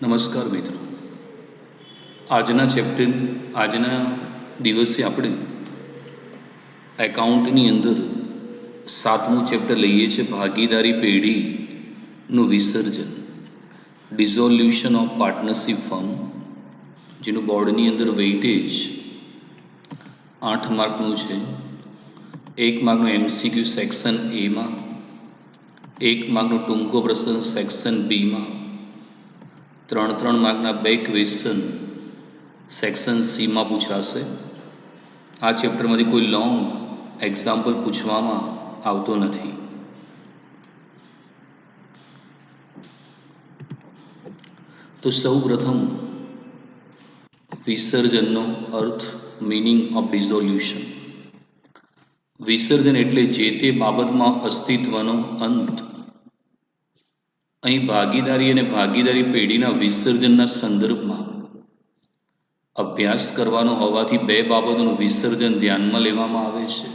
નમસ્કાર મિત્રો, આજના દિવસે આપણે એકાઉન્ટની અંદર 7મું ચેપ્ટર લઈએ છીએ, ભાગીદારી પેઢીનું વિસર્જન, ડિઝોલ્યુશન ઓફ પાર્ટનરશિપ ફર્મ, જેનું બોર્ડની અંદર વેઇટેજ 8 માર્કનું છે. 1 માર્કનું MCQ સેક્શન એમાં, 1 માર્કનો ટૂંકો પ્રશ્ન સેક્શન બીમાં, 3 માર્કના 2 ક્વેશ્ચન સેક્શન સીમાં પૂછાશે. આ ચેપ્ટરમાંથી કોઈ લોંગ એક્ઝામ્પલ પૂછવામાં આવતો નથી. તો સૌ પ્રથમ વિસર્જનનો અર્થ, મિનિંગ ઓફ ડિઝોલ્યુશન. વિસર્જન એટલે જે તે બાબતમાં અસ્તિત્વનો અંત. અહીં ભાગીદારી અને ભાગીદારી પેઢીના વિસર્જનના સંદર્ભમાં અભ્યાસ કરવાનો હોવાથી 2 બાબતોનું વિસર્જન ધ્યાનમાં લેવામાં આવે છે.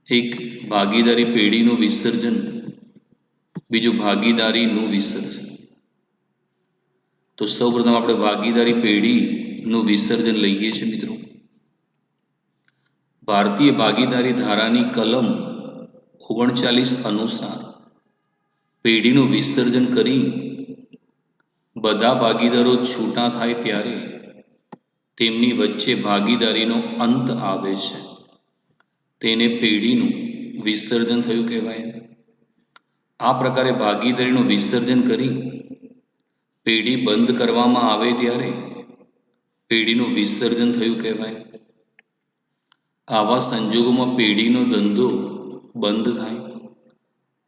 એક ભાગીદારી પેઢીનું વિસર્જન, બીજું ભાગીદારીનું વિસર્જન. તો સૌપ્રથમ આપણે ભાગીદારી પેઢીનું વિસર્જન લઈએ છીએ મિત્રો. ભારતીય ભાગીદારી ધારાની કલમ 39 અનુસાર પેઢીનું વિસર્જન કરી બધા ભાગીદારો છૂટા થાય ત્યારે તેમની વચ્ચે ભાગીદારીનો અંત આવે છે. તેને પેઢીનું વિસર્જન થયું કહેવાય. આ પ્રકારે ભાગીદારીનું વિસર્જન કરી પેઢી બંધ કરવામાં આવે ત્યારે પેઢીનું વિસર્જન થયું કહેવાય. આવા સંજોગોમાં પેઢીનો ધંધો બંધ થાય,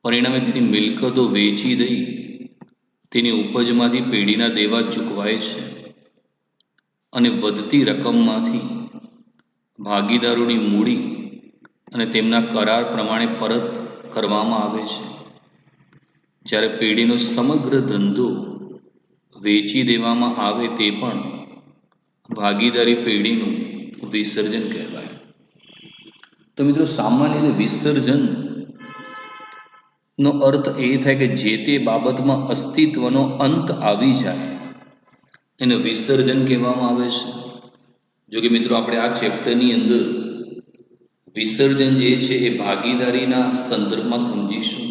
પરિણામે તેની મિલકતો વેચી દઈ તેની ઉપજમાંથી પેઢીના દેવા ચૂકવાય છે અને વધતી રકમમાંથી ભાગીદારોની મૂડી અને તેમના કરાર પ્રમાણે પરત કરવામાં આવે છે. જ્યારે પેઢીનો સમગ્ર ધંધો વેચી દેવામાં આવે તે પણ ભાગીદારી પેઢીનું વિસર્જન કહેવાય. તો મિત્રો, સામાન્ય રીતે વિસર્જન નો અર્થ એ થાય કે જે તે બાબતમાં અસ્તિત્વનો અંત આવી જાય એને વિસર્જન કહેવામાં આવે છે. જો કે મિત્રો, આપણે આ ચેપ્ટરની અંદર વિસર્જન જે છે એ ભાગીદારીના સંદર્ભમાં સમજીશું.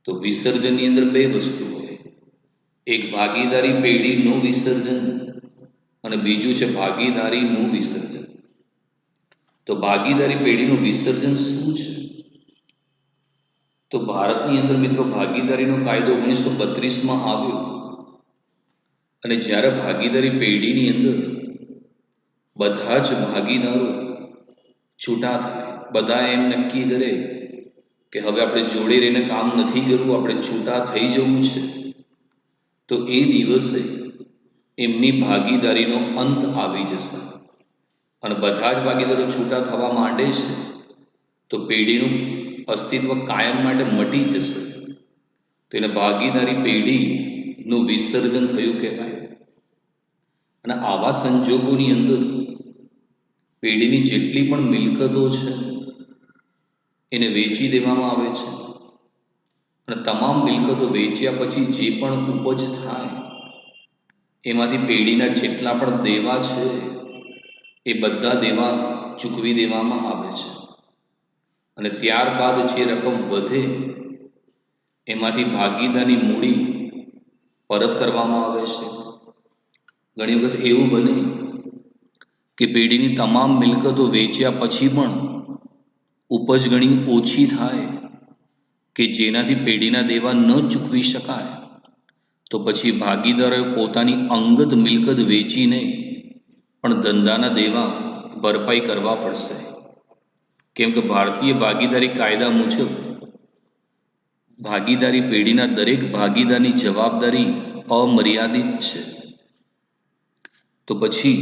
તો વિસર્જનની અંદર 2 વસ્તુ હોય, એક ભાગીદારી પેઢીનું વિસર્જન અને બીજું છે ભાગીદારીનું વિસર્જન. તો ભાગીદારી પેઢીનું વિસર્જન શું છે? તો ભારતની અંદર મિત્રો ભાગીદારીનો કાયદો 1932માં આવ્યો અને જ્યારે ભાગીદારી પેઢીની અંદર બધા જ ભાગીદારો છૂટા થાય, બધા એમ નક્કી કરે કે હવે આપણે જોડે રહીને કામ નથી કરવું, આપણે છૂટા થઈ જવું છે, તો એ દિવસે એમની ભાગીદારીનો અંત આવી જશે અને બધા જ ભાગીદારો છૂટા થવા માંડે છે તો પેઢીનું અસ્તિત્વ કાયમ માટે મટી જશે. તો એને ભાગીદારી પેઢીનું વિસર્જન થયું કહેવાય. અને આવા સંજોગોની અંદર પેઢીની જેટલી પણ મિલકતો છે એને વેચી દેવામાં આવે છે અને તમામ મિલકતો વેચ્યા પછી જે પણ ઉપજ થાય એમાંથી પેઢીના જેટલા પણ દેવા છે એ બધા દેવા ચૂકવી દેવામાં આવે છે અને ત્યારબાદ જે રકમ વધે એમાંથી ભાગીદારની મૂડી પરત કરવામાં આવે છે. ઘણી વખત એવું બને કે પેઢીની તમામ મિલકતો વેચ્યા પછી પણ ઉપજ ઘણી ઓછી થાય કે જેનાથી પેઢીના દેવા ન ચૂકવી શકાય, તો પછી ભાગીદારોએ પોતાની અંગત મિલકત વેચીને પણ ધંધાના દેવા ભરપાઈ કરવા પડશે. કેમ કે ભારતીય ભાગીદારી કાયદા મુજબ ભાગીદારી પેઢીના દરેક ભાગીદારની જવાબદારી અમર્યાદિત છે. તો પછી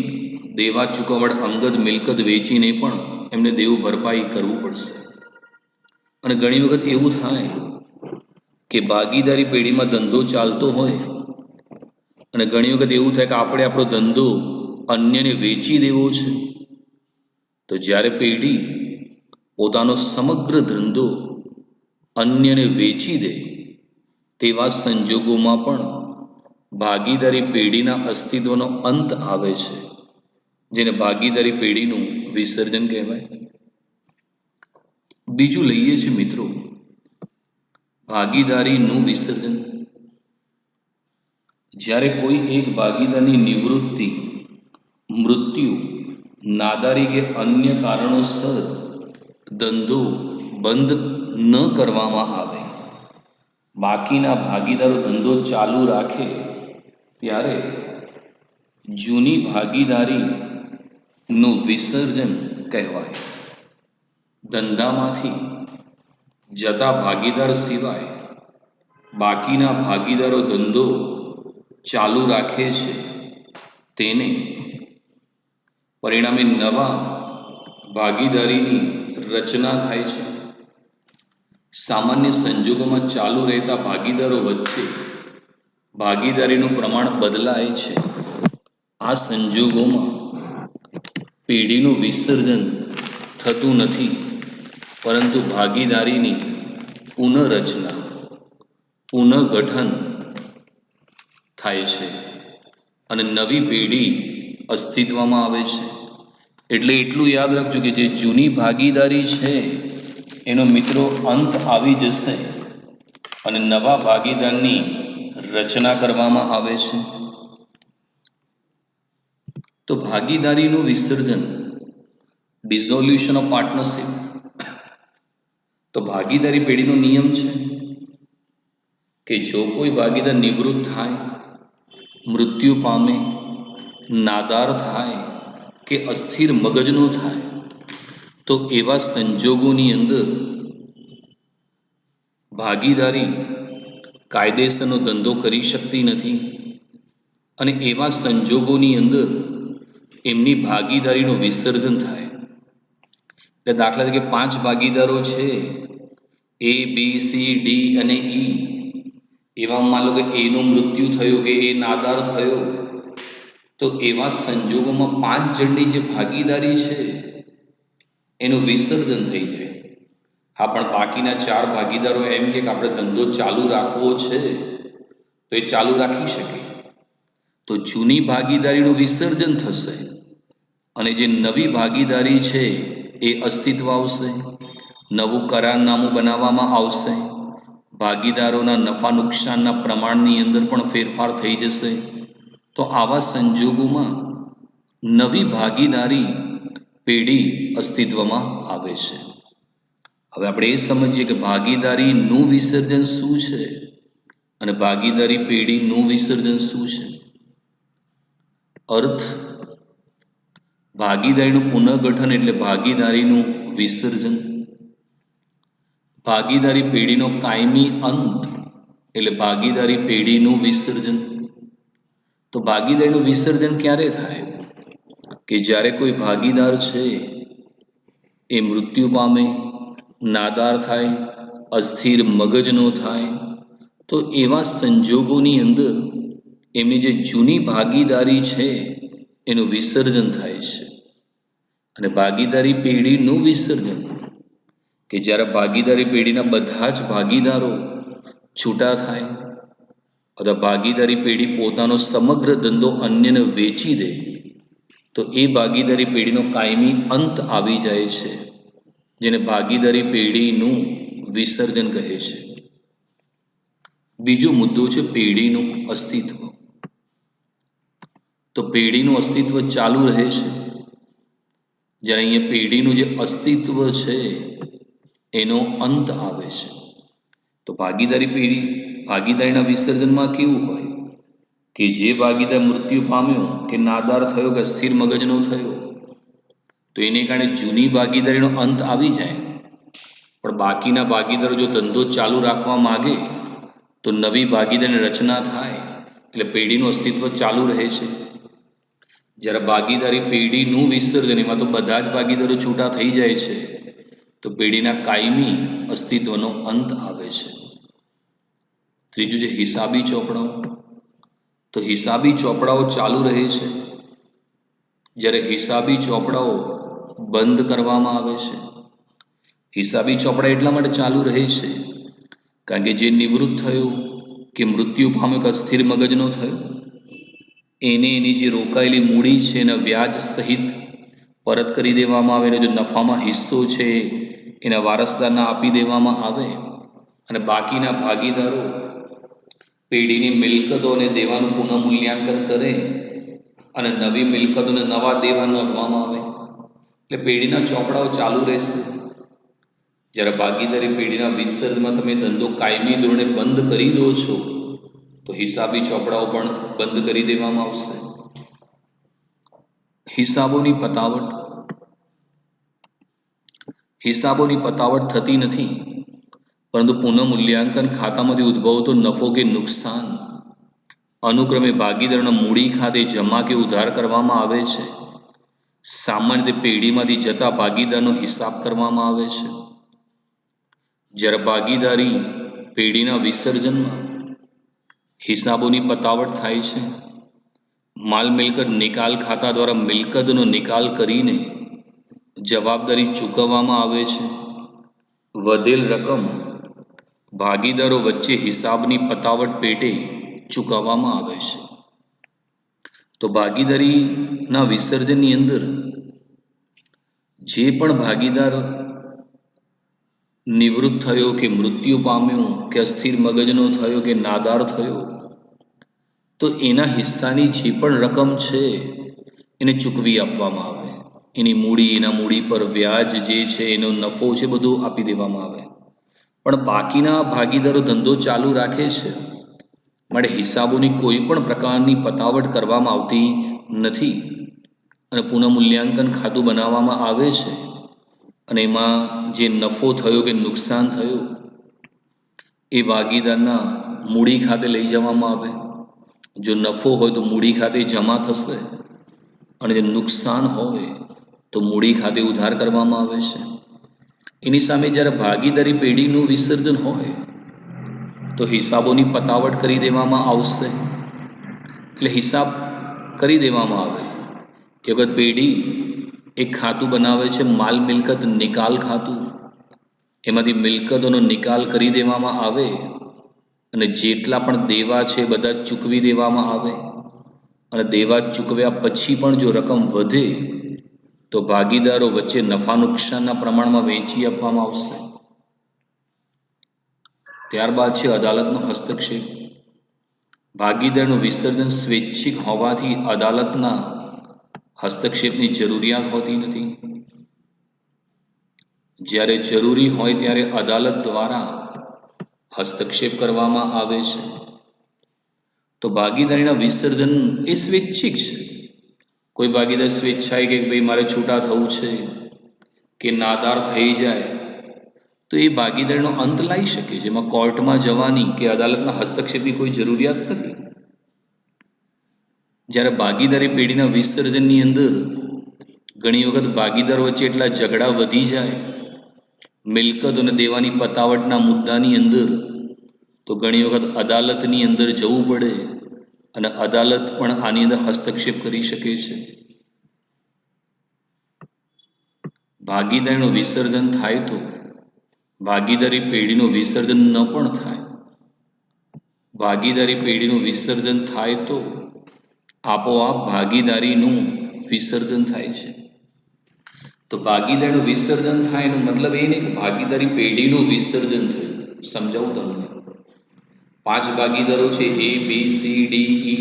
દેવા ચૂકવવાળ અંગત મિલકત વેચીને પણ એમને દેવું ભરપાઈ કરવું પડશે. અને ઘણી વખત એવું થાય કે ભાગીદારી પેઢીમાં ધંધો ચાલતો હોય અને ઘણી વખત એવું થાય કે આપણે આપણો ધંધો અન્યને વેચી દેવો છે. તો જ્યારે પેઢી પોતાનો સમગ્ર ધંધો અન્યને વેચી દે તેવા સંજોગોમાં પણ ભાગીદારી પેઢીના અસ્તિત્વનો અંત આવે છે, જેને ભાગીદારી પેઢીનું વિસર્જન કહેવાય. બીજું લઈએ છીએ મિત્રો, ભાગીદારીનું વિસર્જન. જ્યારે કોઈ એક ભાગીદારની નિવૃત્તિ, મૃત્યુ, નાદારી કે અન્ય કારણોસર ધંધો બંધ ન કરવામાં આવે, બાકીના ભાગીદારો ધંધો ચાલુ રાખે, ત્યારે જૂની ભાગીદારીનું વિસર્જન કહેવાય. ધંધામાંથી જતા ભાગીદાર સિવાય બાકીના ભાગીદારો ધંધો ચાલુ રાખે છે, તેને પરિણામે નવા ભાગીદારીની રચના થાય છે. સામાન્ય સંજોગોમાં ચાલુ રહેતા ભાગીદારો વચ્ચે ભાગીદારીનું પ્રમાણ બદલાય છે. આ સંજોગોમાં પેઢીનું વિસર્જન થતું નથી, પરંતુ ભાગીદારીની પુનઃરચના, પુનઃગઠન થાય છે અને નવી પેઢી અસ્તિત્વમાં આવે છે. એટલે એટલું યાદ રાખજો કે જે જૂની ભાગીદારી છે એનો મિત્રો અંત આવી જશે અને નવા ભાગીદારની રચના કરવામાં આવે છે. તો ભાગીદારીનું વિસર્જન, ડિઝોલ્યુશન ઓફ પાર્ટનરશિપ. તો ભાગીદારી પેઢીનો નિયમ છે કે જો કોઈ ભાગીદાર નિવૃત્ત થાય, મૃત્યુ પામે, નાદાર થાય કે અસ્થિર મગજનો થાય, તો એવા સંજોગોની અંદર ભાગીદારી કાયદેસરનો ધંધો કરી શકતી નથી અને એવા સંજોગોની અંદર એમની ભાગીદારીનું વિસર્જન થાય. એટલે દાખલા તરીકે 5 ભાગીદારો છે, એ, બી, સી, ડી અને ઈ. એવા માન લો કે એનું મૃત્યુ થયું કે એ નાદાર થયો, તો એવા સંજોગોમાં 5 જણની જે ભાગીદારી છે એનું વિસર્જન થઈ જાય. હા, પણ બાકીના 4 ભાગીદારો એમ કે આપણે ધંધો ચાલુ રાખવો છે, તો એ ચાલુ રાખી શકે. તો જૂની ભાગીદારીનું વિસર્જન થશે અને જે નવી ભાગીદારી છે એ અસ્તિત્વ આવશે. નવું કરારનામું બનાવવામાં આવશે. ભાગીદારોના નફા નુકસાનના પ્રમાણની અંદર પણ ફેરફાર થઈ જશે. તો આવા સંજોગોમાં નવી ભાગીદારી પેઢી અસ્તિત્વમાં આવે છે. હવે આપણે એ સમજીએ કે ભાગીદારીનું વિસર્જન શું છે અને ભાગીદારી પેઢીનું વિસર્જન શું છે. અર્થ: ભાગીદારીનું પુનઃગઠન એટલે ભાગીદારીનું વિસર્જન. ભાગીદારી પેઢીનો કાયમી અંત એટલે ભાગીદારી પેઢીનું વિસર્જન. તો ભાગીદારીનું વિસર્જન ક્યારે થાય? કે જ્યારે કોઈ ભાગીદાર છે એ મૃત્યુ પામે, નાદાર થાય, અસ્થિર મગજનો થાય, તો એવા સંજોગોની અંદર એમની જે જૂની ભાગીદારી છે એનું વિસર્જન થાય છે. અને ભાગીદારી પેઢીનું વિસર્જન કે જ્યારે ભાગીદારી પેઢીના બધા જ ભાગીદારો છૂટા થાય અથવા ભાગીદારી પેઢી પોતાનો સમગ્ર ધંધો અન્યને વેચી દે, તો એ ભાગીદારી પેઢીનો કાયમી અંત આવી જાય છે, જેને ભાગીદારી પેઢીનું વિસર્જન કહે છે. બીજો મુદ્દો છે પેઢીનું અસ્તિત્વ. તો પેઢીનું અસ્તિત્વ ચાલુ રહે છે જ્યારે અહીંયા પેઢીનું જે અસ્તિત્વ છે એનો અંત આવે છે. તો ભાગીદારીના વિસર્જનમાં કેવું હોય કે જે ભાગીદાર મૃત્યુ પામ્યો કે નાદાર થયો કે અસ્થિર મગજનો થયો, તો એને કારણે જૂની ભાગીદારીનો અંત આવી જાય, પણ બાકીના ભાગીદારો જો ધંધો ચાલુ રાખવા માગે તો નવી ભાગીદારની રચના થાય, એટલે પેઢીનું અસ્તિત્વ ચાલુ રહે છે. જ્યારે ભાગીદારી પેઢીનું વિસર્જન, એમાં તો બધા જ ભાગીદારો છૂટા થઈ જાય છે, તો પેઢીના કાયમી અસ્તિત્વનો અંત આવે છે. ત્રીજું છે હિસાબી ચોપડાઓ. તો હિસાબી ચોપડાઓ ચાલુ રહે છે જ્યારે હિસાબી ચોપડાઓ બંધ કરવામાં આવે છે. હિસાબી ચોપડા એટલા માટે ચાલુ રહે છે કારણ કે જે નિવૃત્ત થયો, કે મૃત્યુ પામ્યો કે અસ્થિર મગજનો થયો, એને એની જે રોકાયેલી મૂડી છે એના વ્યાજ સહિત પરત કરી દેવામાં આવે, એનો જે નફામાં હિસ્સો છે એના વારસદારને આપી દેવામાં આવે, અને બાકીના ભાગીદારો પેઢીની મિલકતોને દેવાનું પુનઃમૂલ્યાંકન કરે અને નવી મિલકતોને નવા દેવા નોંધવામાં આવે. એટલે પેઢીના ચોપડાઓ ચાલુ રહેશે. જ્યારે ભાગીદારી પેઢીના વિસ્તરણમાં તમે ધંધો કાયમી ધોરણે બંધ કરી દો છો, તો હિસાબી ચોપડાઓ પણ બંધ કરી દેવામાં આવશે. હિસાબોની પતાવટ થતી નથી, પરંતુ પુનઃમૂલ્યાંકન ખાતામાંથી ઉદ્ભવતો નફો કે નુકસાન અનુક્રમે ભાગીદારોના મૂડી ખાતે જમા કે ઉધાર કરવામાં આવે છે. સામાન્ય રીતે પેઢીમાંથી જતા ભાગીદારનો હિસાબ કરવામાં આવે છે. જ્યારે ભાગીદારી પેઢીના વિસર્જનમાં હિસાબોની પતાવટ થાય છે. માલ મિલકત નિકાલ ખાતા દ્વારા મિલકતનો નિકાલ કરીને જવાબદારી ચૂકવવામાં આવે છે. વધેલ રકમ ભાગીદારો વચ્ચે હિસાબની પતાવટ પેટે ચૂકવવામાં આવે છે. તો ભાગીદારીના વિસર્જનની અંદર જે પણ ભાગીદાર નિવૃત્ત થયો કે મૃત્યુ પામ્યો કે અસ્થિર મગજનો થયો કે નાદાર થયો, તો એના હિસ્સાની જે પણ રકમ છે એને ચૂકવી આપવામાં આવે. એની મૂડી, એના મૂડી પર વ્યાજ જે છે, એનો નફો છે, બધું આપી દેવામાં આવે. પણ બાકીના ભાગીદારો ધંધો ચાલુ રાખે છે, માટે હિસાબોની કોઈ પણ પ્રકારની પતાવટ કરવામાં આવતી નથી, અને પુનઃમૂલ્યાંકન ખાતું બનાવવામાં આવે છે. અને એમાં જે નફો થયો કે નુકસાન થયું એ ભાગીદારના મૂડી ખાતે લઈ જવામાં આવે. જો નફો હોય તો મૂડી ખાતે જમા થશે, અને જે નુકસાન હોય તો મૂડી ખાતે ઉધાર કરવામાં આવે છે. એની સામે જ્યારે ભાગીદારી પેઢીનું વિસર્જન હોય તો હિસાબોની પતાવટ કરી દેવામાં આવશે. એટલે હિસાબ કરી દેવામાં આવે. એ વખત પેઢી એક ખાતું બનાવે છે, માલ મિલકત નિકાલ ખાતું. એમાંથી મિલકતોનો નિકાલ કરી દેવામાં આવે, અને જેટલા પણ દેવા છે બધા ચૂકવી દેવામાં આવે. અને દેવા ચૂકવ્યા પછી પણ જો રકમ વધે તો ભાગીદારો વચ્ચે નફા નુકસાનના પ્રમાણમાં વહેંચી આપવામાં આવશે. ત્યારબાદ છે અદાલતનો હસ્તક્ષેપ. ભાગીદારનું વિસર્જન સ્વૈચ્છિક હોવાથી અદાલતના હસ્તક્ષેપની જરૂરિયાત હોતી નથી. જ્યારે જરૂરી હોય ત્યારે અદાલત દ્વારા હસ્તક્ષેપ કરવામાં આવે છે. તો ભાગીદારીના વિસર્જન એ સ્વૈચ્છિક છે. કોઈ ભાગીદાર સ્વેચ્છાએ કે ભાઈ મારે છૂટા થવું છે કે નાદાર થઈ જાય તો એ ભાગીદારીનો અંત લાવી શકે. જેમાં કોર્ટમાં જવાની કે અદાલતના હસ્તક્ષેપની કોઈ જરૂરિયાત નથી. જ્યારે ભાગીદારી પેઢીના વિસર્જનની અંદર ઘણી વખત ભાગીદારો વચ્ચે એટલા ઝઘડા વધી જાય મિલકતોને દેવાની પતાવટના મુદ્દાની અંદર, તો ઘણી વખત અદાલતની અંદર જવું પડે, અને અદાલત પણ આની અંદર હસ્તક્ષેપ કરી શકે છે. ભાગીદારીનું વિસર્જન થાય તો ભાગીદારી પેઢીનું વિસર્જન ન પણ થાય. ભાગીદારી પેઢીનું વિસર્જન થાય તો આપોઆપ ભાગીદારીનું વિસર્જન થાય છે. તો ભાગીદારીનું વિસર્જન થાય એનો મતલબ એ નહીં કે ભાગીદારી પેઢીનું વિસર્જન થયું. સમજાવું તમને. 5 ભાગીદારો છે, A, B, C, D, E.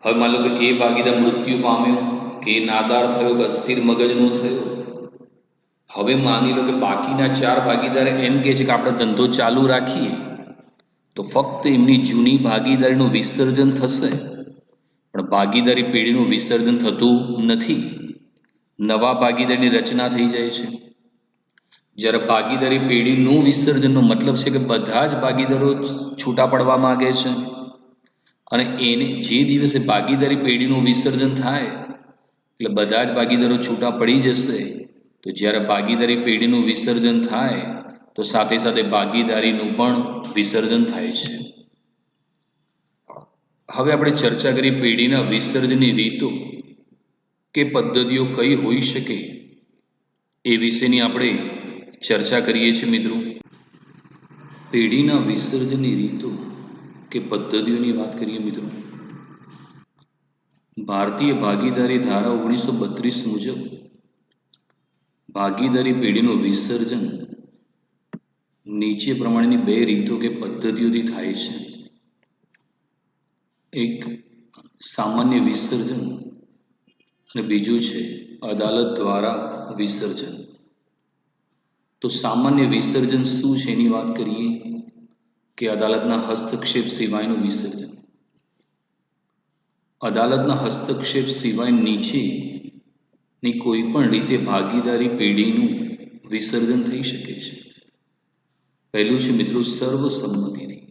હવે માની લો કે એ ભાગીદાર મૃત્યુ પામ્યો કે નાદાર થયો કે અસ્થિર મગજનો થયો. હવે માની લો કે બાકીના 4 ભાગીદાર એમ કહે છે કે આપણે ધંધો ચાલુ રાખીએ, તો ફક્ત એમની જૂની ભાગીદારીનું વિસર્જન થશે, પણ ભાગીદારી પેઢીનું વિસર્જન થતું નથી. નવા ભાગીદારની રચના થઈ જાય છે. જ્યારે ભાગીદારી પેઢીનું વિસર્જનનો મતલબ છે કે બધા જ ભાગીદારો છૂટા પડવા માગે છે, અને એને જે દિવસે ભાગીદારી પેઢીનું વિસર્જન થાય એટલે બધા જ ભાગીદારો છૂટા પડી જશે. તો જ્યારે ભાગીદારી પેઢીનું વિસર્જન થાય તો સાથે સાથે ભાગીદારીનું પણ વિસર્જન થાય છે. હવે આપણે ચર્ચા કરી પેઢીના વિસર્જનની રીતો કે પદ્ધતિઓ કઈ હોઈ શકે એ વિશેની આપણે ચર્ચા કરીએ છીએ મિત્રો. પેઢીના વિસર્જનની રીતો કે પદ્ધતિઓની વાત કરીએ મિત્રો, ભારતીય ભાગીદારી ધારા 1932 મુજબ ભાગીદારી પેઢીનું વિસર્જન નીચે પ્રમાણેની બે રીતો કે પદ્ધતિઓથી થાય છે. એક સામાન્ય વિસર્જન અને બીજું છે અદાલત દ્વારા વિસર્જન. તો સામાન્ય વિસર્જન શું છે એની વાત કરીએ કે અદાલતના હસ્તક્ષેપ સિવાયનું વિસર્જન. અદાલતના હસ્તક્ષેપ સિવાય નીચેની કોઈ પણ રીતે ભાગીદારી પેઢીનું વિસર્જન થઈ શકે છે. પહેલું છે મિત્રો સર્વસંમતિથી.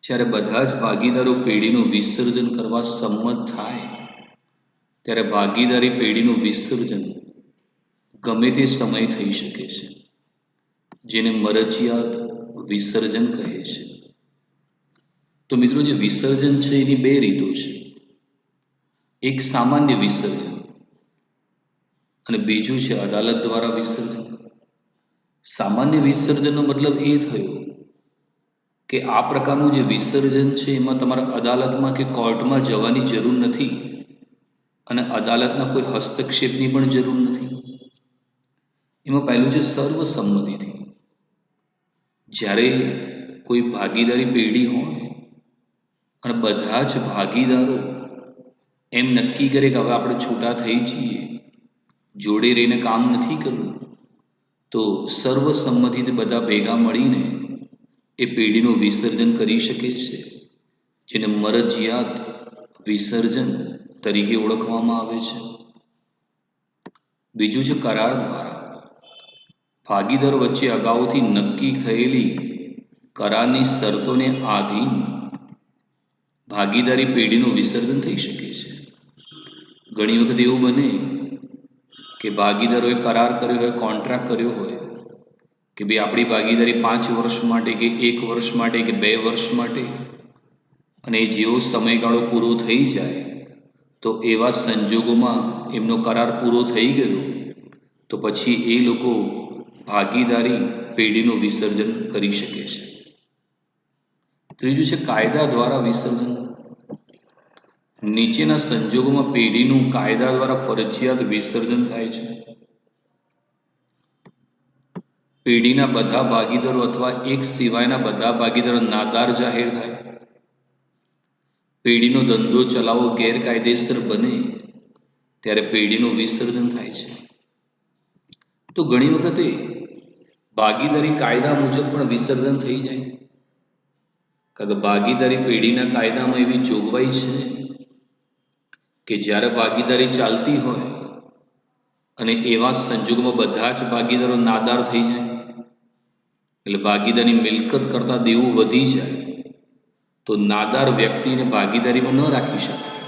જ્યારે બધા જ ભાગીદારો પેઢીનું વિસર્જન કરવા સંમત થાય ત્યારે ભાગીદારી પેઢીનું વિસર્જન ગમે તે સમય થઈ શકે છે, જેને મરજિયાત વિસર્જન કહે છે. તો મિત્રો જે વિસર્જન છે એની બે રીતો છે. એક સામાન્ય વિસર્જન અને બીજું છે અદાલત દ્વારા વિસર્જન. સામાન્ય વિસર્જનનો મતલબ એ થયો કે આ પ્રકારનું જે વિસર્જન છે એમાં તમારે અદાલતમાં કે કોર્ટમાં જવાની જરૂર નથી અને અદાલતના કોઈ હસ્તક્ષેપની પણ જરૂર નથી. એમાં પહેલું છે સર્વસંમતિથી. જ્યારે કોઈ ભાગીદારી પેઢી હોય અને બધા જ ભાગીદારો એમ નક્કી કરે કે હવે આપણે છૂટા થઈ જઈએ, જોડે રહીને કામ નથી કરવું, તો સર્વસંમતિથી બધા ભેગા મળીને એ પેઢીનું વિસર્જન કરી શકે છે, જેને મરજિયાત વિસર્જન તરીકે ઓળખવામાં આવે છે. બીજું છે કરાર દ્વારા. ભાગીદારો વચ્ચે અગાઉથી નક્કી થયેલી કરારની શરતોને આધીન ભાગીદારી પેઢીનું વિસર્જન થઈ શકે છે. ઘણી વખત એવું બને કે ભાગીદારોએ કરાર કર્યો હોય, કોન્ટ્રાક્ટ કર્યો હોય કે ભાઈ આપણી ભાગીદારી 5 વર્ષ માટે કે 1 વર્ષ માટે કે 2 વર્ષ માટે, અને જેવો સમયગાળો પૂરો થઈ જાય તો એવા સંજોગોમાં એમનો કરાર પૂરો થઈ ગયો તો પછી એ લોકો ભાગીદારી પેઢીનું વિસર્જન કરી શકે છે. ત્રીજું છે કાયદા દ્વારા વિસર્જન. નીચેના સંજોગોમાં પેઢીનું કાયદા દ્વારા ફરજિયાત વિસર્જન થાય છે. પેઢીના બધા ભાગીદારો અથવા એક સિવાયના બધા ભાગીદારો નાદાર જાહેર થાય. પેઢીનો ધંધો ચલાવવો ગેરકાયદેસર બને ત્યારે પેઢીનું વિસર્જન થાય છે. તો ઘણી વખતે ભાગીદારી કાયદા મુજબ પણ વિસર્જન થઈ જાય. કારણ કે ભાગીદારી પેઢીના કાયદામાં એવી જોગવાઈ છે કે જ્યારે ભાગીદારી ચાલતી હોય અને એવા સંજોગોમાં બધા જ ભાગીદારો નાદાર થઈ જાય, એટલે ભાગીદારની મિલકત કરતાં દેવું વધી જાય, તો નાદાર વ્યક્તિને ભાગીદારીમાં ન રાખી શકાય.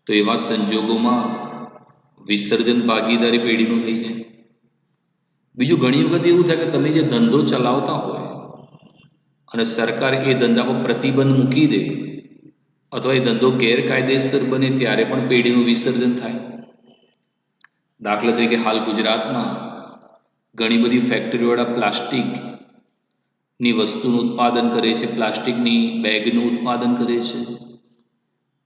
તો એવા સંજોગોમાં વિસર્જન ભાગીદારી પેઢીનું થઈ જાય. બીજું ઘણી વખત એવું થાય કે તમે જે ધંધો ચલાવતા હોય અને સરકાર એ ધંધામાં પ્રતિબંધ મૂકી દે અથવા એ ધંધો ગેરકાયદેસર બને ત્યારે પણ પેઢીનું વિસર્જન થાય. દાખલા તરીકે હાલ ગુજરાતમાં ઘણી બધી ફેક્ટરીવાળા પ્લાસ્ટિકની વસ્તુનું ઉત્પાદન કરે છે, પ્લાસ્ટિકની બેગનું ઉત્પાદન કરે છે.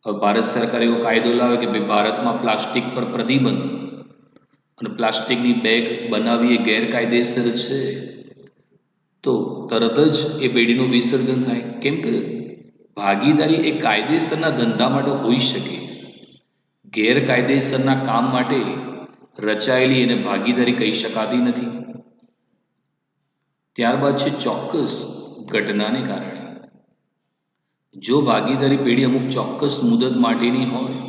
હવે ભારત સરકાર એવો કાયદો લાવે કે ભાઈ ભારતમાં પ્લાસ્ટિક પર પ્રતિબંધ અને પ્લાસ્ટિકની બેગ બનાવવી એ ગેરકાયદેસર છે, તો તરત જ એ પેઢીનું વિસર્જન થાય. કેમ કે ભાગીદારી એ કાયદેસરના ધંધા માટે હોઈ શકે, ગેરકાયદેસરના કામ માટે રચાયેલી એને ભાગીદારી કહી શકાતી નથી. ત્યારબાદ છે ચોક્કસ ઘટનાને કારણે. જો ભાગીદારી પેઢી અમુક ચોક્કસ મુદત માટેની હોય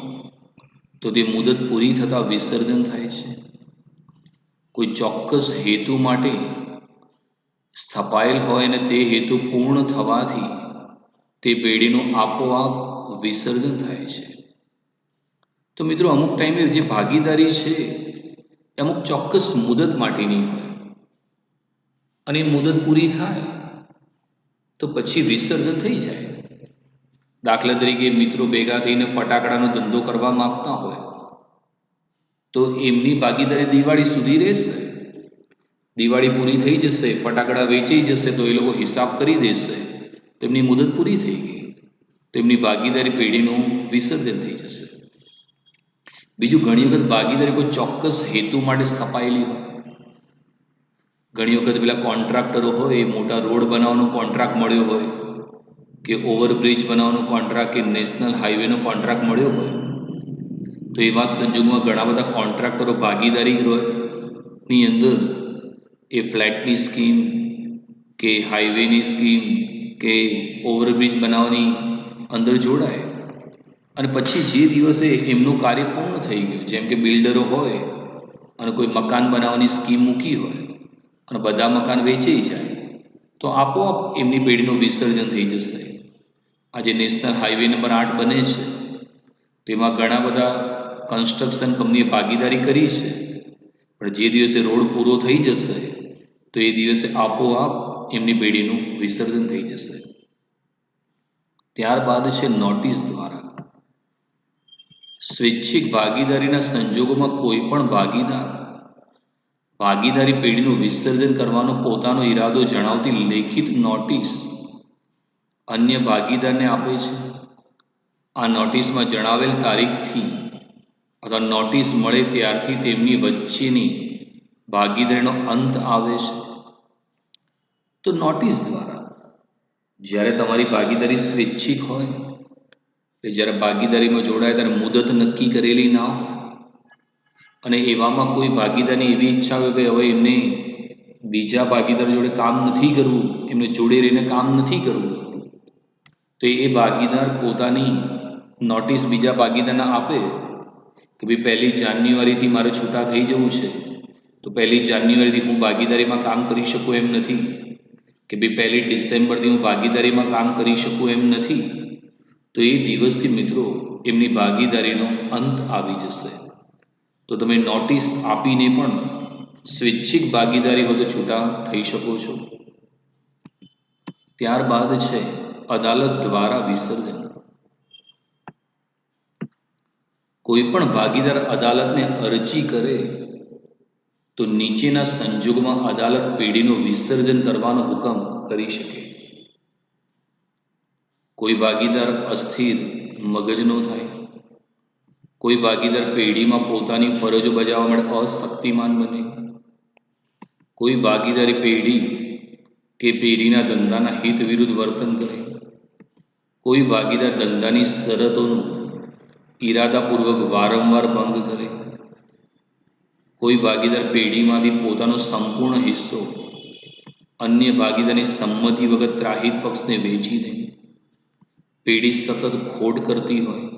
તો તે મુદત પૂરી થતાં વિસર્જન થાય છે. કોઈ ચોક્કસ હેતુ માટે સ્થપાયેલ હોય અને તે હેતુ પૂર્ણ થવાથી તે પેઢીનું આપોઆપ વિસર્જન થાય છે. તો મિત્રો અમુક ટાઈમે જે ભાગીદારી છે એ અમુક ચોક્કસ મુદત માટેની હોય અને એ મુદત પૂરી થાય તો પછી વિસર્જન થઈ જાય. દાખલા તરીકે મિત્રો ભેગા થઈને ફટાકડાનો ધંધો કરવા માગતા હોય તો એમની ભાગીદારી દિવાળી સુધી રહેશે, દિવાળી પૂરી થઈ જશે, ફટાકડા વેચાઈ જશે તો એ લોકો હિસાબ કરી દેશે, તેમની મુદત પૂરી થઈ ગઈ, તેમની ભાગીદારી પેઢીનું વિસર્જન થઈ જશે. બીજું, ઘણી વખત ભાગીદારી કોઈ ચોક્કસ હેતુ માટે સ્થપાયેલી હોય. ઘણી વખત પેલા કોન્ટ્રાક્ટરો હોય, મોટા રોડ બનાવવાનો કોન્ટ્રાક્ટ મળ્યો હોય, કે ઓવરબ્રિજ બનાવવાનો કોન્ટ્રાક્ટ, કે નેશનલ હાઈવેનો કોન્ટ્રાક્ટ મળ્યો હોય, તો એવા સંજોગોમાં ઘણા બધા કોન્ટ્રાક્ટરો ભાગીદારીની અંદર એ ફ્લેટની સ્કીમ, કે હાઈવેની સ્કીમ, કે ઓવરબ્રિજ બનાવવાની અંદર જોડાય. અને પછી જે દિવસે એમનું કાર્ય પૂર્ણ થઈ ગયું, જેમ કે બિલ્ડરો હોય અને કોઈ મકાન બનાવવાની સ્કીમ મૂકી હોય અને બધા મકાન વેચાઈ જાય, તો આપોઆપ એમની પેઢીનું વિસર્જન થઈ જશે. આજે નેશનલ હાઈવે નંબર 8 બને છે, તેમાં ઘણા બધા કન્સ્ટ્રક્શન કંપનીએ ભાગીદારી કરી છે, પણ જે દિવસે રોડ પૂરો થઈ જશે તો એ દિવસે આપોઆપ એમની પેઢીનું વિસર્જન થઈ જશે. ત્યારબાદ છે નોટિસ દ્વારા. સ્વૈચ્છિક ભાગીદારીના સંજોગોમાં કોઈ પણ ભાગીદારી પેઢીનું વિસર્જન કરવાનો પોતાનો ઈરાદો જણાવતી લેખિત નોટિસ અન્ય ભાગીદારને આપે છે. આ નોટિસમાં જણાવેલ તારીખથી અથવા નોટિસ મળે ત્યારથી તેમની વચ્ચેની ભાગીદારીનો અંત આવે છે. તો નોટિસ દ્વારા જ્યારે તમારી ભાગીદારી સ્વૈચ્છિક હોય, કે જ્યારે ભાગીદારીમાં જોડાય ત્યારે મુદત નક્કી કરેલી ના હોય, અને એવામાં કોઈ ભાગીદારની એવી ઈચ્છા હોય કે હવે એમને બીજા ભાગીદાર જોડે કામ નથી કરવું, એમને જોડે રહીને કામ નથી કરવું, તો એ ભાગીદાર પોતાની નોટિસ બીજા ભાગીદારને આપે કે ભાઈ 1 જાન્યુઆરીથી મારે છૂટા થઈ જવું છે, તો 1 જાન્યુઆરીથી હું ભાગીદારીમાં કામ કરી શકું એમ નથી, કે ભાઈ 1 ડિસેમ્બરથી હું ભાગીદારીમાં કામ કરી શકું એમ નથી, તો એ દિવસથી મિત્રો એમની ભાગીદારીનો અંત આવી જશે. તો તમે નોટિસ આપીને પણ સ્વૈચ્છિક ભાગીદારી હોય તો છૂટા થઈ શકો છો. ત્યારબાદ છે અદાલત દ્વારા વિસર્જન. કોઈ પણ ભાગીદાર અદાલતને અરજી કરે તો નીચેના સંજોગોમાં અદાલત પેઢીનું વિસર્જન કરવાનો હુકમ કરી શકે. કોઈ ભાગીદાર અસ્થિર મગજનો થાય, કોઈ ભાગીદાર પેઢીમાં પોતાની ફરજો બજાવવા માટે અશક્તિમાન બને, કોઈ ભાગીદારી પેઢી કે પેઢીના ધંધાના હિત વિરુદ્ધ વર્તન કરે, કોઈ ભાગીદાર ધંધાની શરતોનું ઈરાદાપૂર્વક વારંવાર ભંગ કરે, કોઈ ભાગીદાર પેઢીમાંથી પોતાનો સંપૂર્ણ હિસ્સો અન્ય ભાગીદારની સંમતિ વગર ત્રાહિત પક્ષને વેચી દે, પેઢી સતત ખોટ કરતી હોય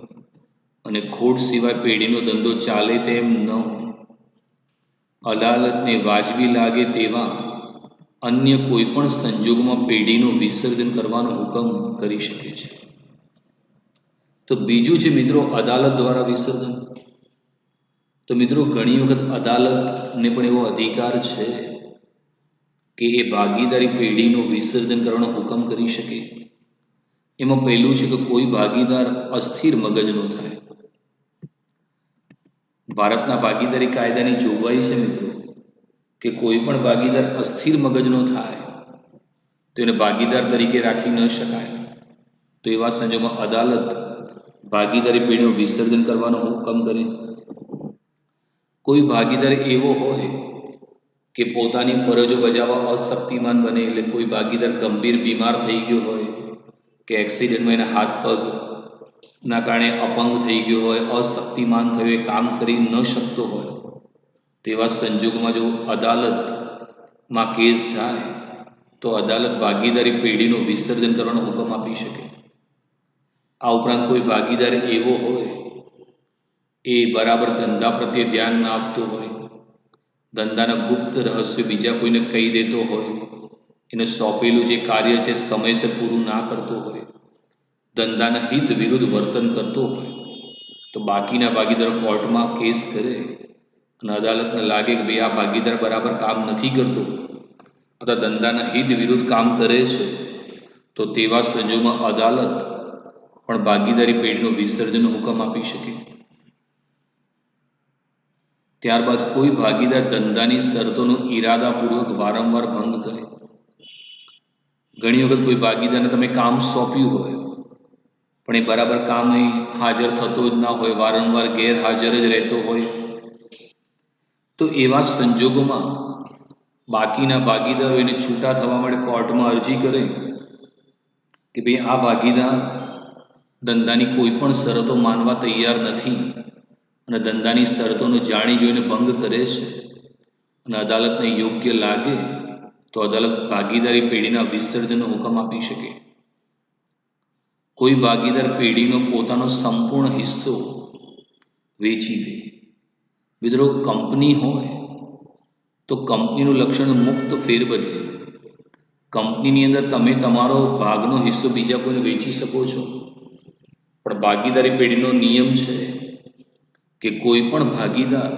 અને ખોટ સિવાય પેઢીનો ધંધો ચાલે તેમ ન હોય, અદાલતને વાજબી લાગે તેવા અન્ય કોઈ પણ સંજોગોમાં પેઢીનું વિસર્જન કરવાનો હુકમ કરી શકે છે. તો બીજું છે મિત્રો અદાલત દ્વારા વિસર્જન. તો મિત્રો ઘણી વખત અદાલતને પણ એવો અધિકાર છે કે એ ભાગીદારી પેઢીનું વિસર્જન કરવાનો હુકમ કરી શકે. એમાં પહેલું છે કે કોઈ ભાગીદાર અસ્થિર મગજનો થાય. ભારતના ભાગીદારી કાયદાની જોગવાઈ છે મિત્રો કે કોઈ પણ ભાગીદાર અસ્થિર મગજનો થાય તો એને ભાગીદાર તરીકે રાખી ન શકાય. તો એવા સંજોગોમાં અદાલત ભાગીદારી પેઢીનું વિસર્જન કરવાનો હુકમ કરે. કોઈ ભાગીદાર એવો હોય કે પોતાની ફરજો બજાવવા અશક્તિમાન બને, એટલે કોઈ ભાગીદાર ગંભીર બીમાર થઈ ગયો હોય, કે એક્સિડન્ટમાં એના હાથ પગના કારણે અપંગ થઈ ગયો હોય, અશક્તિમાન થયો, એ કામ કરી ન શકતો હોય, તેવા સંજોગોમાં જો અદાલતમાં કેસ જાય તો અદાલત ભાગીદારી પેઢીનું વિસર્જન કરવાનો હુકમ આપી શકે. આ ઉપરાંત કોઈ ભાગીદાર એવો હોય એ બરાબર ધંધા પ્રત્યે ધ્યાન ના આપતો હોય, ધંધાના ગુપ્ત રહસ્યો બીજા કોઈને કહી દેતો હોય, એને સોંપેલું જે કાર્ય છે સમયસર પૂરું ના કરતો હોય, ધંધાના હિત વિરુદ્ધ વર્તન કરતો હોય, તો બાકીના ભાગીદારો કોર્ટમાં કેસ કરે અને અદાલતને લાગે કે ભાઈ આ ભાગીદાર બરાબર કામ નથી કરતો અથવા ધંધાના હિત વિરુદ્ધ કામ કરે છે, તો તેવા સંજોગોમાં અદાલત પણ ભાગીદારી પેઢીનું વિસર્જનનો હુકમ આપી શકે. ત્યારબાદ કોઈ ભાગીદાર ધંધાની શરતોનો ઈરાદાપૂર્વક વારંવાર ભંગ કરે. ઘણી વખત કોઈ ભાગીદારને તમે કામ સોંપ્યું હોય પણ એ બરાબર કામ અહીં હાજર થતો જ ના હોય, વારંવાર ગેરહાજર જ રહેતો હોય, તો એવા સંજોગોમાં બાકીના ભાગીદારો એને છૂટા થવા માટે કોર્ટમાં અરજી કરે કે ભાઈ આ ભાગીદાર ધંધાની કોઈ પણ શરતો માનવા તૈયાર નથી અને ધંધાની શરતોનો જાણી જોઈને ભંગ કરે છે, અને અદાલતને યોગ્ય લાગે તો અદાલત ભાગીદારી પેઢીના વિસર્જનનો હુકમ આપી શકે. કોઈ ભાગીદાર પેઢીનો પોતાનો સંપૂર્ણ હિસ્સો વેચી દે. મિત્રો, કંપની હોય તો કંપનીનું લક્ષણ મુક્ત ફેરબદલી. કંપનીની અંદર તમે તમારો ભાગનો હિસ્સો બીજા કોઈને વેચી શકો છો, પણ ભાગીદારી પેઢીનો નિયમ છે કે કોઈ પણ ભાગીદાર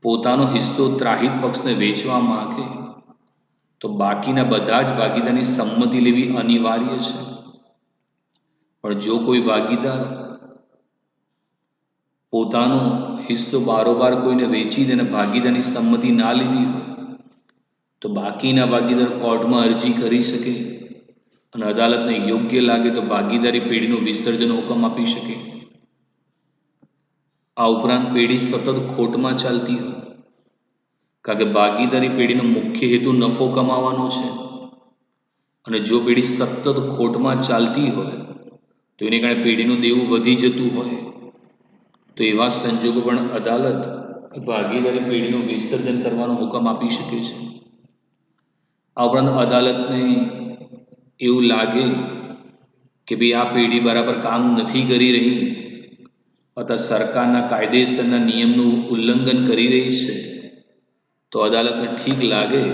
પોતાનો હિસ્સો ત્રાહિત પક્ષને વેચવા માંગે તો બાકીના બધા જ ભાગીદારની સંમતિ લેવી અનિવાર્ય છે. પણ જો કોઈ ભાગીદાર પોતાનો હિસ્સો બારોબાર કોઈને વેચી દે અને ભાગીદારની સંમતિ ના લીધી હોય તો બાકીના ભાગીદાર કોર્ટમાં અરજી કરી શકે અને અદાલતને યોગ્ય લાગે તો ભાગીદારી પેઢીનું વિસર્જન હુકમ આપી શકે. આ ઉપરાંત પેઢી સતત ખોટમાં ચાલતી હોય, કારણ કે ભાગીદારી પેઢીનો મુખ્ય હેતુ નફો કમાવાનો છે, અને જો પેઢી સતત ખોટમાં ચાલતી હોય તો એને કારણે પેઢીનું દેવું વધી જતું હોય, તો એવા સંજોગો પણ અદાલત ભાગીદારી પેઢીનું વિસર્જન કરવાનો હુકમ આપી શકે છે. આ ઉપરાંત અદાલતને એવું લાગે કે ભાઈ આ પેઢી બરાબર કામ નથી કરી રહી અથવા સરકારના કાયદેસરના નિયમનું ઉલ્લંઘન કરી રહી છે, તો અદાલતને ઠીક લાગે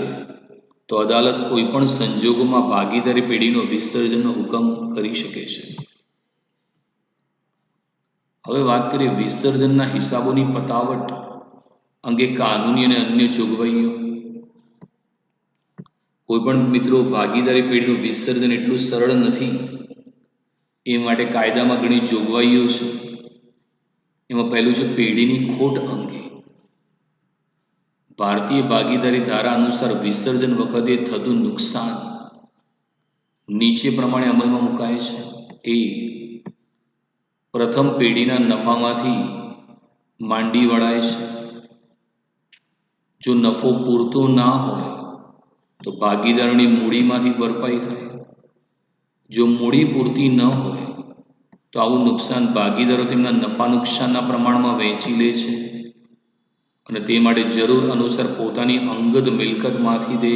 તો અદાલત કોઈ પણ સંજોગોમાં ભાગીદારી પેઢીનો વિસર્જનનો હુકમ કરી શકે છે. હવે વાત કરીએ વિસર્જનના હિસાબોની પતાવટ અંગે કાનૂની અને અન્ય જોગવાઈઓ. કોઈ પણ મિત્રો, ભાગીદારી પેઢીનું વિસર્જન એટલું સરળ નથી. એ માટે કાયદામાં ઘણી જોગવાઈઓ છે. એમાં પહેલું છે પેઢીની ખોટ અંગે. ભારતીય ભાગીદારી ધારા અનુસાર વિસર્જન વખતે થતું નુકસાન નીચે પ્રમાણે અમલમાં મુકાય છે. એ પ્રથમ પેઢીના નફામાંથી માંડી વળાય છે. જો નફો પૂરતો ના હોય તો ભાગીદારોની મૂડીમાંથી ભરપાઈ થાય. જો મૂડી પૂરતી ન હોય તો આવું નુકસાન ભાગીદારો તેમના નફા નુકસાનના પ્રમાણમાં વહેંચી લે છે અને તે માટે જરૂર અનુસાર પોતાની અંગત મિલકતમાંથી તે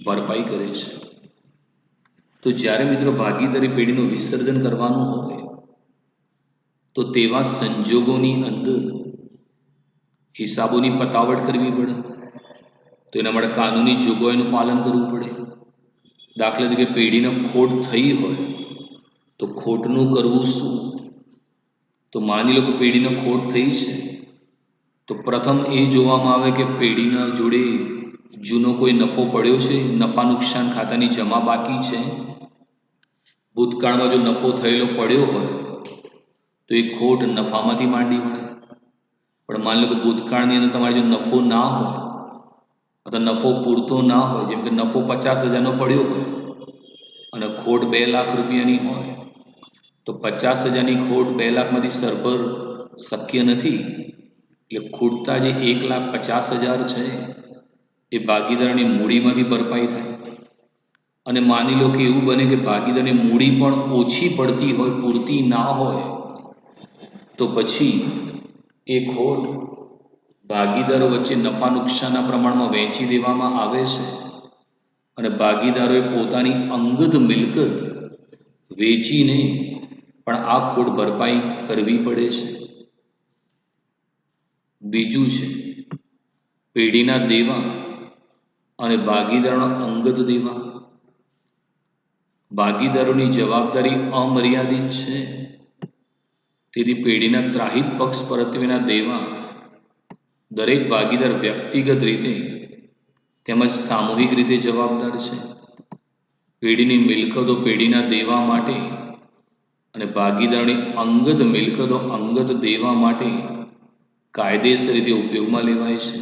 ભરપાઈ કરે છે. તો જ્યારે મિત્રો ભાગીદારી પેઢીનું વિસર્જન કરવાનું હોય તો તેવા સંજોગોની અંદર હિસાબોની પતાવટ કરવી પડે. તો એના માટે કાનૂની જોગવાઈનું પાલન કરવું પડે. દાખલા તરીકે પેઢીને ખોટ થઈ હોય તો ખોટનું કરવું શું? તો માની લો કે પેઢીને ખોટ થઈ છે તો પ્રથમ એ જોવામાં આવે કે પેઢીના જોડે જૂનો કોઈ નફો પડ્યો છે, નફા નુકસાન ખાતાની જમા બાકી છે. ભૂતકાળમાં જો નફો થયેલો પડ્યો હોય તો એ ખોટ નફામાંથી માંડી મળે. પણ માની લો કે ભૂતકાળની અંદર તમારે જો નફો ના હોય અથવા નફો પૂરતો ના હોય, જેમ કે નફો 50,000નો પડ્યો હોય અને ખોટ 2 લાખ રૂપિયાની હોય, તો 50,000ની ખોટ 2 લાખમાંથી સરભર શક્ય નથી. એટલે ખૂટતા જે 1,50,000 છે એ ભાગીદારની મૂડીમાંથી ભરપાઈ થાય. અને માની લો કે એવું બને કે ભાગીદારની મૂડી પણ ઓછી પડતી હોય, પૂરતી ના હોય, તો પછી એ ખોટ ભાગીદારો વચ્ચે નફા નુકસાનના પ્રમાણમાં વહેંચી દેવામાં આવે છે અને ભાગીદારોએ પોતાની અંગત મિલકત વેચીને પણ આ ખોટ ભરપાઈ કરવી પડે છે. બીજું છે પેઢીના દેવા અને ભાગીદારોના અંગત દેવા. ભાગીદારોની જવાબદારી અમર્યાદિત છે, તેથી પેઢીના ત્રાહિત પક્ષ પરત્વેના દેવા દરેક ભાગીદાર વ્યક્તિગત રીતે તેમજ સામૂહિક રીતે જવાબદાર છે. પેઢીની મિલકતો પેઢીના દેવા માટે અને ભાગીદારોની અંગત મિલકતો અંગત દેવા માટે કાયદેસર રીતે ઉપયોગમાં લેવાય છે,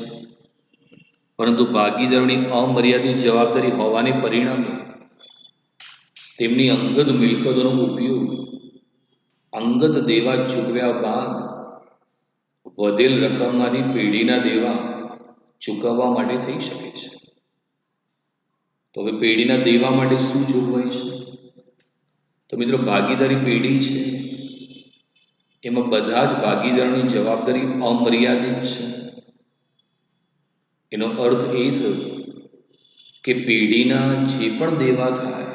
પરંતુ ભાગીદારોની અમર્યાદિત જવાબદારી હોવાને પરિણામે તેમની અંગત મિલકતોનો ઉપયોગ અંગત દેવા ચૂકવ્યા બાદ વધેલ રકમમાંથી પેઢીના દેવા ચૂકવવા માટે થઈ શકે છે. તો હવે પેઢીના દેવા માટે શું જોગવાઈ છે? તો મિત્રો, ભાગીદારી પેઢી છે એમાં બધા જ ભાગીદારોની જવાબદારી અમર્યાદિત છે. એનો અર્થ એ થયો કે પેઢીના જે પણ દેવા થાય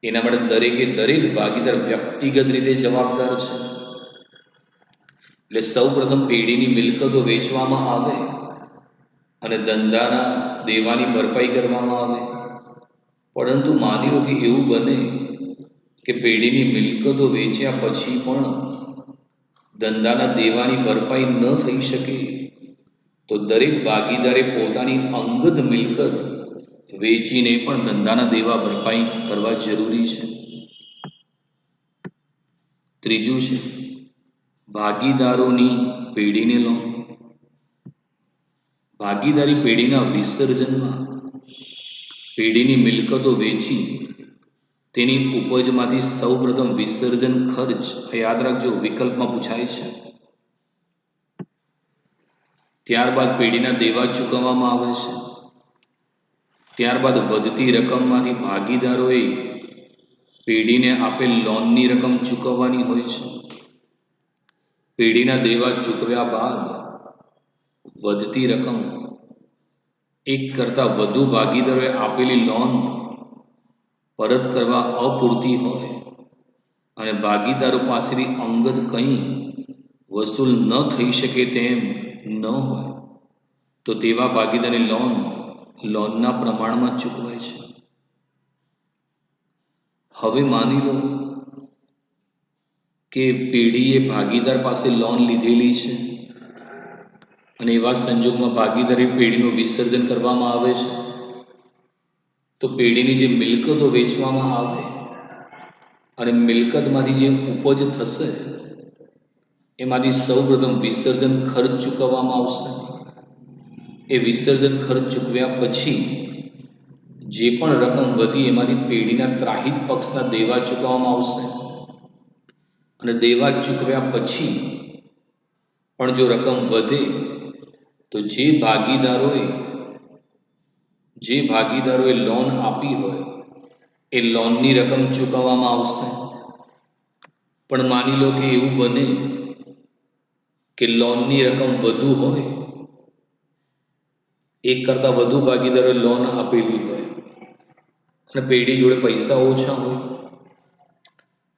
એના માટે દરેક ભાગીદાર વ્યક્તિગત રીતે જવાબદાર છે. એટલે સૌ પ્રથમ પેઢીની મિલકતો વેચવામાં આવે અને ધંધાના દેવાની ભરપાઈ કરવામાં આવે. પરંતુ માની લો કે એવું બને કે પેઢીની મિલકતો વેચ્યા પછી પણ ધંધાના દેવાની ભરપાઈ ન થઈ શકે, તો દરેક ભાગીદારે પોતાની અંગત મિલકત વેચીને પણ ધંધાના દેવા ભરપાઈ કરવા જરૂરી છે. ત્રીજું છે ભાગીદારોની પેઢીને લોન. ભાગીદારી પેઢીના વિસર્જનમાં પેઢીની મિલકતો વેચી તેની ઉપજમાંથી સૌપ્રથમ વિસર્જન ખર્ચ, યાદ રાખજો, વિકલ્પમાં પૂછાય છે. ત્યારબાદ પેઢીના દેવા ચૂકવવામાં આવે છે. ત્યારબાદ વધતી રકમમાંથી ભાગીદારોએ પેઢીને આપેલ લોનની રકમ ચૂકવવાની હોય છે. પેઢીના દેવા ચૂકવ્યા બાદ વધતી રકમ એક કરતાં વધુ ભાગીદારોએ આપેલી લોન પરત કરવા અપૂરતી હોય અને ભાગીદારો પાસેથી અંગત કંઈ વસૂલ ન થઈ શકે તેમ ન હોય, તો તેવા ભાગીદારની લોનના પ્રમાણમાં ચૂકવાય છે. હવે માની લો કે પેઢીએ ભાગીદાર પાસે લોન લીધેલી છે અને એવા સંજોગમાં ભાગીદારી પેઢીનું વિસર્જન કરવામાં આવે છે, તો પેઢીની જે મિલકતો વેચવામાં આવે અને મિલકતમાંથી જે ઉપજ થશે એમાંથી સૌપ્રથમ વિસર્જન ખર્ચ ચૂકવવામાં આવશે. એ વિસર્જન ખર્ચ ચૂકવ્યા પછી જે પણ રકમ વધી એમાંથી પેઢીના ત્રાહિત પક્ષના દેવા ચૂકવવામાં આવશે. અને દેવા ચૂકવ્યા પછી પણ જો રકમ વધે તો જે ભાગીદારોએ લોન આપી હોય એ લોનની રકમ ચૂકવવામાં આવશે. પણ માની લો કે એવું બને કે લોનની રકમ વધુ હોય, એક કરતાં વધુ ભાગીદારોએ લોન આપેલી હોય અને પેઢી જોડે પૈસા ઓછા હોય.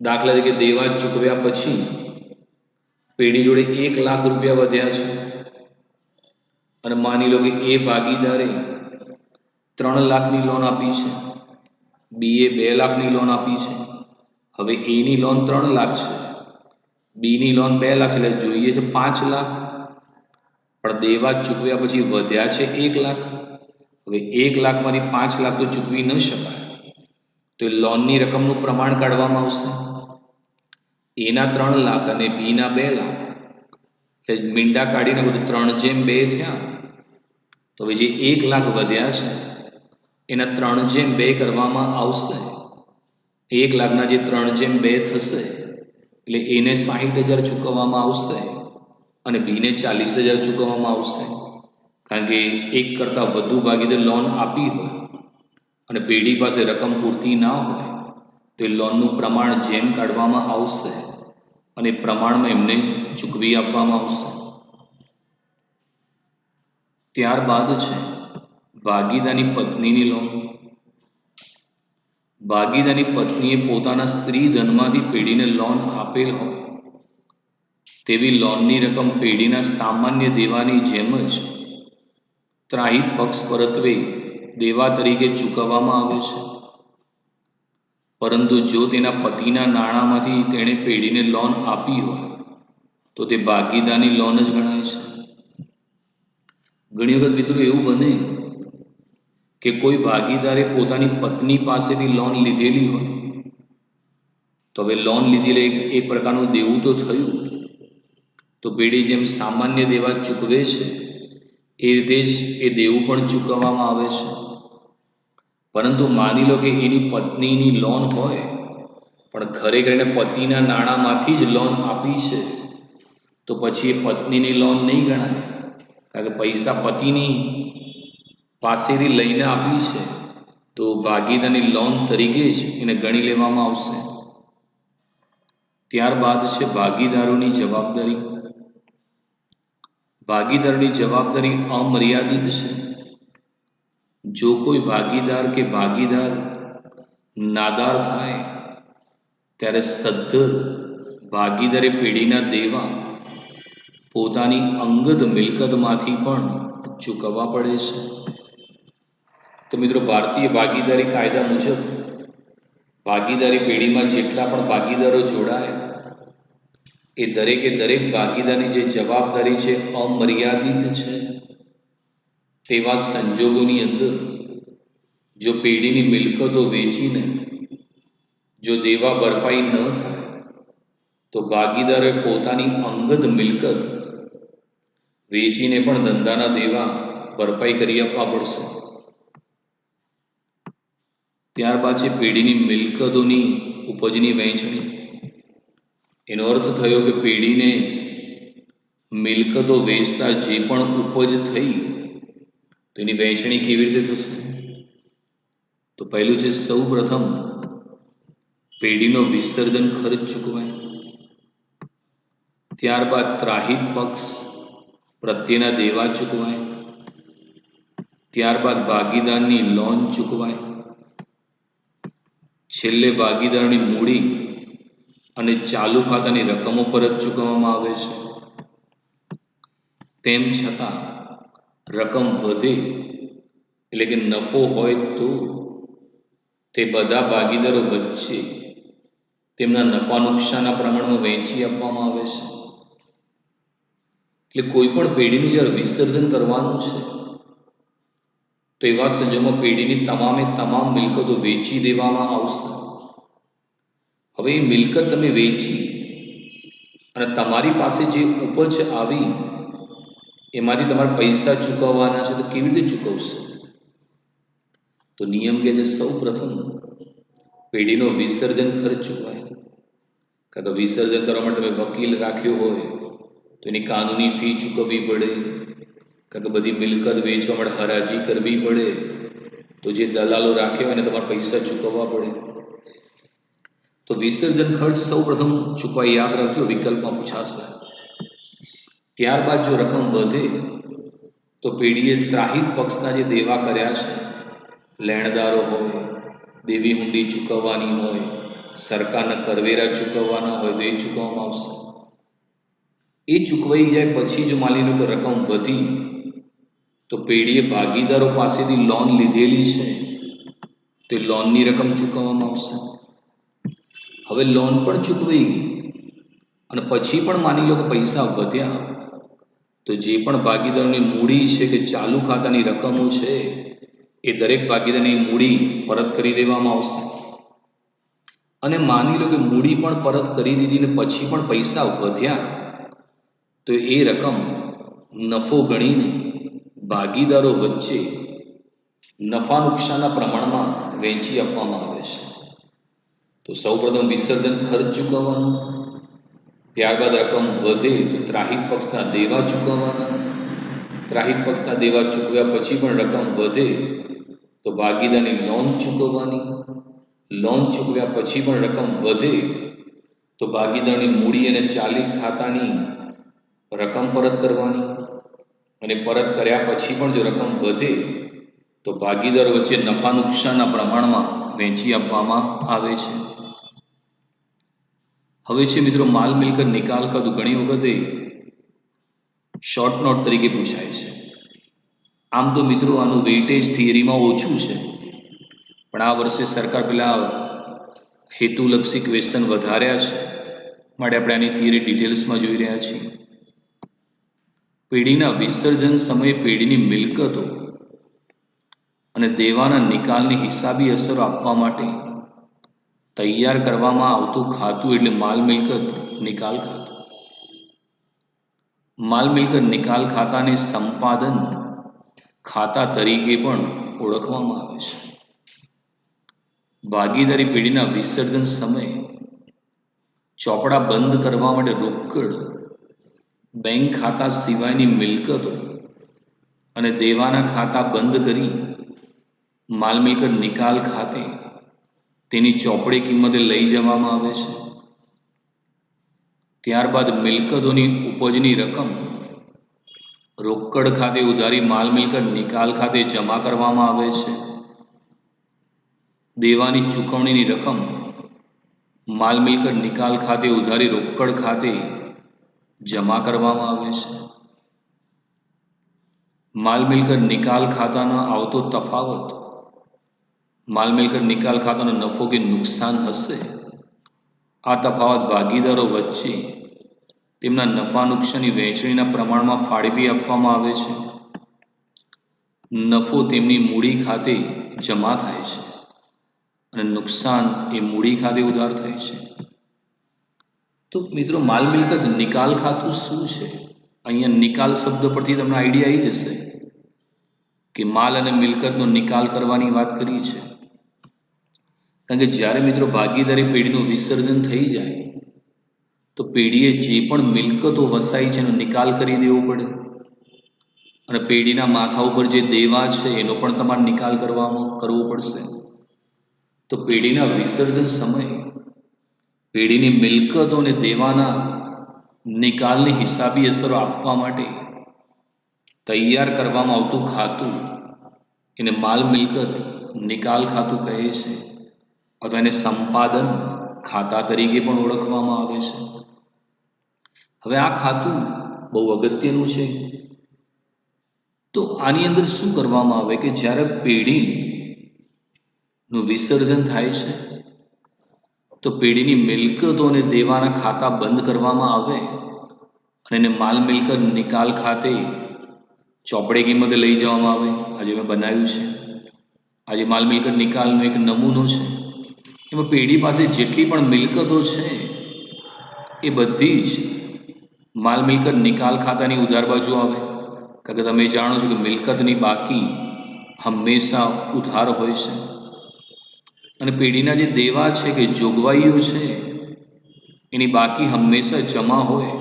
દાખલા તરીકે દેવા ચૂકવ્યા પછી પેઢી જોડે 1 લાખ રૂપિયા વધ્યા છે અને માની લો કે એ ભાગીદારે 3 લાખની લોન આપી છે, બીએ 2 લાખની લોન આપી છે. હવે એની લોન 3 લાખ છે, બીની લોન 2 લાખ છે, એટલે જોઈએ છે 5 લાખ. પણ દેવા ચૂકવ્યા પછી વધ્યા છે 1 લાખ. હવે 1 લાખમાંથી 5 લાખ તો ચૂકવી ન શકાય, તો એ લોનની રકમનું પ્રમાણ કાઢવામાં આવશે. એના 3 લાખ અને બીના 2 લાખ, એટલે મીંડા કાઢીને બધું 3/2 થયા. તો હવે જે 1 લાખ વધ્યા છે એના 3/2 કરવામાં આવશે. 1 લાખના જે 3/2 થશે એટલે એને 60,000 ચૂકવવામાં આવશે અને બીને 40,000 ચૂકવવામાં આવશે. કારણ કે એક કરતાં વધુ ભાગીદારે લોન આપી હોય અને પેઢી પાસે રકમ પૂરતી ના હોય, તો એ લોનનું પ્રમાણ જેમ કાઢવામાં આવશે અને પ્રમાણમાં એમને ચૂકવી આપવામાં આવશે. ત્યારબાદ છે ભાગીદારની પત્નીની લોન. ભાગીદારની પત્નીએ પોતાના સ્ત્રી ધનમાંથી પેઢીને લોન આપેલ હોય તેવી લોનની રકમ પેઢીના સામાન્ય દેવાની જેમ જ ત્રાહિત પક્ષ પરત્વે દેવા તરીકે ચૂકવવામાં આવે છે. પરંતુ જો તેના પતિના નાણાંમાંથી તેણે પેઢીને લોન આપી હોય તો તે ભાગીદારની લોન જ ગણાય છે. ઘણી વખત મિત્રો એવું બને કે કોઈ ભાગીદારે પોતાની પત્ની પાસેથી લોન લીધેલી હોય, તો હવે લોન લીધેલી એક પ્રકારનું દેવું તો થયું, તો પેઢી જેમ સામાન્ય દેવા ચૂકવે છે એ રીતે જ એ દેવું પણ ચૂકવવામાં આવે છે. પરંતુ માની લો કે એની પત્નીની લોન હોય, પણ ખરેખર એને પતિના નાણાંમાંથી જ લોન આપી છે, તો પછી એ પત્નીની લોન નહીં ગણાય, કારણ કે પૈસા પતિની પાસેથી લઈને આપી છે, તો ભાગીદારની લોન તરીકે જ એને ગણી લેવામાં આવશે. ત્યારબાદ છે ભાગીદારોની જવાબદારી. ભાગીદારોની જવાબદારી અમર્યાદિત છે. જો કોઈ ભાગીદાર કે ભાગીદાર નાદાર થાય ત્યારે સદ્ધર ભાગીદારે પેઢીના દેવા પોતાની અંગત મિલકતમાંથી પણ ચૂકવવા પડે છે. તો મિત્રો, ભારતીય ભાગીદારી કાયદા મુજબ ભાગીદારી પેઢીમાં જેટલા પણ ભાગીદારો જોડાય એ દરેકે દરેક ભાગીદારની જે જવાબદારી છે અમર્યાદિત છે. તેવા સંજોગોની અંદર જો પેઢીની મિલકતો વેચીને જો દેવા ભરપાઈ ન થાય તો ભાગીદારોએ પોતાની અંગત મિલકત વેચીને પણ ધંધાના દેવા ભરપાઈ કરી આપવા પડશે. ત્યારબાદ છે પેઢીની મિલકતોની ઉપજની વહેંચણી. એનો અર્થ થયો કે પેઢીને મિલકતો વેચતા જે પણ ઉપજ થઈ તેની વહેંચણી કેવી રીતે થશે? તો પહેલું છે, સૌ પ્રથમ પેઢીનો વિસર્જન ખર્ચ ચૂકવાય. ત્યારબાદ ત્રાહિત પક્ષ પ્રત્યેના દેવા ચૂકવાય. ત્યારબાદ ભાગીદારની લોન ચૂકવાય. છેલ્લે ભાગીદારની મૂડી અને ચાલુ ખાતાની રકમો પરત ચૂકવવામાં આવે છે. તેમ છતાં રકમ વધે એટલે કે નફો હોય તો તે બધા ભાગીદારો વચ્ચે તેમના નફા નુકસાનના પ્રમાણમાં વહેંચી આપવામાં આવે છે. એટલે કોઈ પણ પેઢીનું જ્યારે વિસર્જન કરવાનું છે તો એવા સંજોગોમાં પેઢીની તમામે તમામ મિલકતો વેચી દેવામાં આવશે. હવે એ મિલકત તમે વેચી અને તમારી પાસે જે ઉપજ આવી એમાંથી તમારે પૈસા ચૂકવવાના છે, તો કેવી રીતે ચૂકવશો? તો નિયમ કે છે, સૌ પ્રથમ પેઢીનો વિસર્જન ખર્ચ ચૂકવાય. કારણ કે વિસર્જન કરવા માટે તમે વકીલ રાખ્યો હોય તો એની કાનૂની ફી ચૂકવવી પડે. કારણ કે બધી મિલકત વેચવા માટે હરાજી કરવી પડે, તો જે દલાલો રાખ્યો હોય એને તમારે પૈસા ચૂકવવા પડે. તો વિસર્જન ખર્ચ સૌ પ્રથમ ચૂકવાય, યાદ રાખજો, વિકલ્પમાં પૂછાશે. ત્યારબાદ જો રકમ વધે તો પેઢીએ ત્રાહિત પક્ષના જે દેવા કર્યા છે, લેણદારો હોય, દેવી હુંડી ચૂકવવાની હોય, સરકારના કરવેરા ચૂકવવાના હોય તો એ ચૂકવવામાં આવશે. એ ચૂકવાઈ જાય પછી જો માની લો કે રકમ વધી તો પેઢીએ ભાગીદારો પાસેથી લોન લીધેલી છે તો એ લોનની રકમ ચૂકવવામાં આવશે. હવે લોન પણ ચૂકવાઈ ગઈ અને પછી પણ માની લો કે પૈસા વધ્યા તો જે પણ ભાગીદારોની મૂડી છે કે ચાલુ ખાતાની રકમો છે એ દરેક ભાગીદારની મૂડી પરત કરી દેવામાં આવશે. અને માની લો કે મૂડી પણ પરત કરી દીધી ને પછી પણ પૈસા વધ્યા તો એ રકમ નફો ગણીને ભાગીદારો વચ્ચે નફા નુકસાનના પ્રમાણમાં વહેંચી આપવામાં આવે છે. તો સૌપ્રથમ વિસર્જન ખર્ચ ચૂકવવાનો, ત્યારબાદ રકમ વધે તો ત્રાહિત પક્ષના દેવા ચૂકવવાના, ત્રાહિત પક્ષના દેવા ચૂકવ્યા પછી પણ રકમ વધે તો ભાગીદારની લોન ચૂકવવાની, લોન ચૂકવ્યા પછી પણ રકમ વધે તો ભાગીદારની મૂડી અને ચાલી ખાતાની રકમ પરત કરવાની, અને પરત કર્યા પછી પણ જો રકમ વધે તો ભાગીદારો વચ્ચે નફા નુકસાનના પ્રમાણમાં વહેંચી આપવામાં આવે છે. હવે છે મિત્રો, માલ મિલકત નિકાલ ખાતું ઘણી વખતે શોર્ટ નોટ તરીકે પૂછાય છે. આમ તો મિત્રો આનું વેઇટેજ થિયરીમાં ઓછું છે, પણ આ વર્ષે સરકાર પેલા હેતુલક્ષી ક્વેશ્ચન વધાર્યા છે માટે આપણે આની થિયરી ડિટેલ્સમાં જોઈ રહ્યા છીએ. પેઢીના વિસર્જન સમયે પેઢીની મિલકતો અને દેવાના નિકાલની હિસાબી અસરો આપવા માટે તૈયાર કરવામાં આવતું ખાતું એટલે માલ મિલકત નિકાલ ખાતું. માલ મિલકત નિકાલ ખાતાને સંપાદન ખાતા તરીકે પણ ઓળખવામાં આવે છે. ભાગીદારી પેઢીના વિસર્જન સમયે ચોપડા બંધ કરવા માટે રોકડ, બેંક ખાતા સિવાયની મિલકતો અને દેવાના ખાતા બંધ કરી માલ મિલકત નિકાલ ખાતે તેની ચોપડી કિંમતે લઈ જવામાં આવે છે. ત્યારબાદ મિલકતોની ઉપજની રકમ રોકડ ખાતે ઉધારી માલ મિલકત નિકાલ ખાતે જમા કરવામાં આવે છે. દેવાની ચૂકવણીની રકમ માલ મિલકત નિકાલ ખાતે ઉધારી રોકડ ખાતે જમા કરવામાં આવે છે. માલ મિલકત નિકાલ ખાતાનો આવતો તફાવત માલ મિલકત નિકાલ ખાતાનો નફો કે નુકસાન હશે. આ તફાવત ભાગીદારો વચ્ચે તેમના નફા નુકસાનની વહેંચણીના પ્રમાણમાં ફાળવી આપવામાં આવે છે. નફો તેમની મૂડી ખાતે જમા થાય છે અને નુકસાન એ મૂડી ખાતે ઉધાર થાય છે. તો મિત્રો, માલ મિલકત નિકાલ ખાતું શું છે? અહીંયા નિકાલ શબ્દ પરથી તમને આઈડિયા આવી જશે કે માલ અને મિલકતનો નિકાલ કરવાની વાત કરી છે. કારણ કે જ્યારે મિત્રો ભાગીદારી પેઢીનું વિસર્જન થઈ જાય તો પેઢીએ જે પણ મિલકતો વસાઈ છે એનો નિકાલ કરી દેવો પડે અને પેઢીના માથા ઉપર જે દેવા છે એનો પણ તમારે નિકાલ કરવો પડશે. તો પેઢીના વિસર્જન સમયે પેઢીની મિલકતો અને દેવાના નિકાલની હિસાબી અસરો આપવા માટે તૈયાર કરવામાં આવતું ખાતું એને માલ મિલકત નિકાલ ખાતું કહે છે અથવા એને સંપાદન ખાતા તરીકે પણ ઓળખવામાં આવે છે. હવે આ ખાતું બહુ અગત્યનું છે. તો આની અંદર શું કરવામાં આવે કે જ્યારે પેઢીનું વિસર્જન થાય છે તો પેઢીની મિલકતો અને દેવાના ખાતા બંધ કરવામાં આવે અને એને માલ મિલકત નિકાલ ખાતે ચોપડે કિંમતે લઈ જવામાં આવે. આજે મેં બનાવ્યું છે. આજે માલ મિલકત નિકાલનો એક નમૂનો છે. એમાં પેઢી પાસે જેટલી પણ મિલકતો છે એ બધી જ માલ મિલકત નિકાલ ખાતાની ઉધાર બાજુ આવે. કારણ કે તમે જાણો છો કે મિલકતની બાકી હંમેશા ઉધાર હોય છે અને પેઢીના જે દેવા છે કે જોગવાઈઓ છે એની બાકી હંમેશા જમા હોય.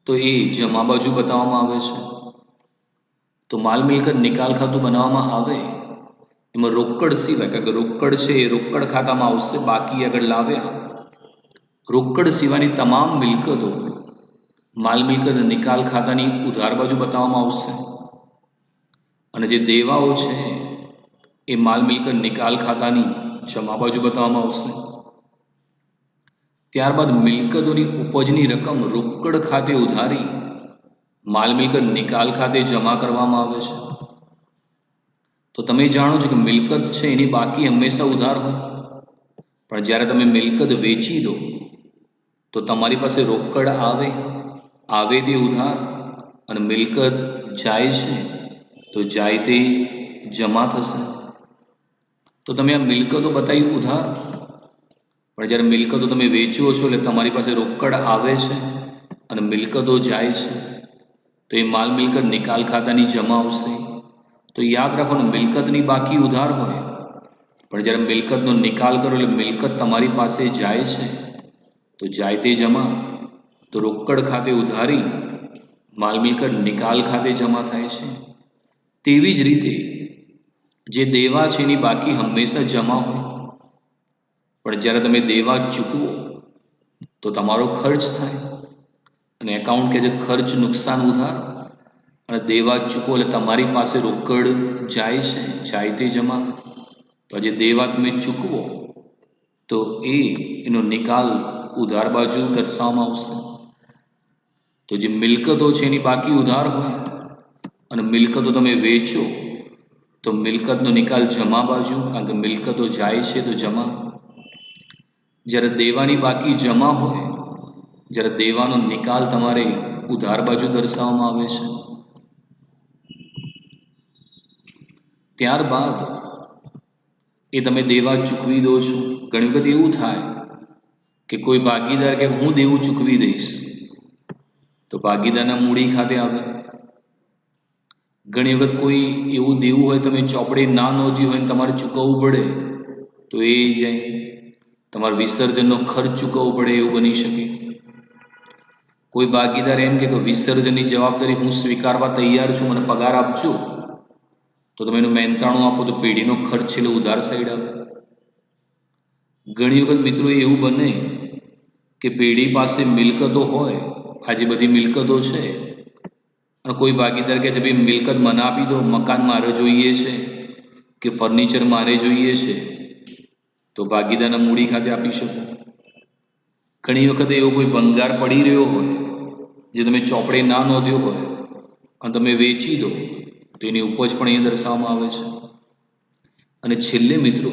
તો એ જમા બાજુ બતાવવામાં આવે છે. તો માલ મિલકત નિકાલ ખાતું બનાવવામાં આવે એમાં રોકડ સિવાય, કારણ કે રોકડ છે એ રોકડ ખાતામાં આવશે, બાકી આગળ લાવ્યા. રોકડ સિવાયની તમામ મિલકતો માલ મિલકત નિકાલ ખાતાની ઉધાર બાજુ બતાવવામાં આવશે અને જે દેવાઓ છે એ માલ મિલકત નિકાલ ખાતાની જમા બાજુ બતાવવામાં આવશે. ત્યારબાદ મિલકતોની ઉપજની રકમ રોકડ ખાતે ઉધારી માલ મિલકત નિકાલ ખાતે જમા કરવામાં આવે છે. તો તમે જાણો છો કે મિલકત છે એની બાકી હંમેશા ઉધાર હોય, પણ જ્યારે તમે મિલકત વેચી દો તો તમારી પાસે રોકડ આવે તે ઉધાર અને મિલકત જાય છે તો જાય તે જમા થશે. તો તમે આ મિલકતો બતાવી ઉધાર, પણ જ્યારે મિલકતો તમે વેચો છો એટલે તમારી પાસે રોકડ આવે છે અને મિલકતો જાય છે તો એ માલ મિલકત નિકાલ ખાતાની જમા આવશે. તો યાદ રાખવાનું, મિલકતની બાકી ઉધાર હોય, પણ જ્યારે મિલકતનો નિકાલ કરો એટલે મિલકત તમારી પાસે જાય છે તો જાય તે જમા. તો રોકડ ખાતે ઉધારી માલ મિલકત નિકાલ ખાતે જમા થાય છે. તેવી જ રીતે જે દેવા છે એની બાકી હંમેશા જમા હોય, પણ જ્યારે તમે દેવા ચૂકવો તો તમારો ખર્ચ થાય અને એકાઉન્ટ કે જે ખર્ચ નુકસાન ઉધાર અને દેવા ચૂકવો એટલે તમારી પાસે રોકડ જાય છે, જાય તે જમા. તો આજે દેવા તમે ચૂકવો તો એનો નિકાલ ઉધાર બાજુ દર્શાવવામાં આવશે. તો જે મિલકતો છે એની બાકી ઉધાર હોય અને મિલકતો તમે વેચો તો મિલકતનો નિકાલ જમા બાજુ, કારણ કે મિલકતો જાય છે તો જમા. જ્યારે દેવાની બાકી જમા હોય, જ્યારે દેવાનો નિકાલ તમારે ઉધાર બાજુ દર્શાવવામાં આવે છે. ત્યારબાદ એ તમે દેવા ચૂકવી દો છો. ઘણી વખત એવું થાય કે કોઈ ભાગીદાર કે હું દેવું ચૂકવી દઈશ, તો ભાગીદારના મૂડી ખાતે આવે. ઘણી વખત કોઈ એવું દેવું હોય તમે ચોપડી ના નોંધ્યું હોય ને તમારે ચૂકવવું પડે તો એ જાય. તમારે વિસર્જનનો ખર્ચ ચૂકવવો પડે એવું બની શકે. કોઈ ભાગીદાર એમ કે વિસર્જનની જવાબદારી હું સ્વીકારવા તૈયાર છું, મને પગાર આપજો, તો તમે એનું મહેનતાણું આપો તો પેઢીનો ખર્ચ એટલે ઉધાર સાઈડ આવે. ઘણી વખત મિત્રો એવું બને કે પેઢી પાસે મિલકતો હોય, આજે બધી મિલકતો છે, અને કોઈ ભાગીદાર કહે છે ભાઈ મિલકત મને આપી દો, મકાન મારે જોઈએ છે કે ફર્નિચર મારે જોઈએ છે, તો ભાગીદારના મૂડી ખાતે આપી શકો. ઘણી વખત એવો કોઈ ભંગાર પડી રહ્યો હોય જે તમે ચોપડે ના નોંધ્યો હોય અને તમે વેચી દો તો એની ઉપજ પણ અહીંયા દર્શાવવામાં આવે છે. અને છેલ્લે મિત્રો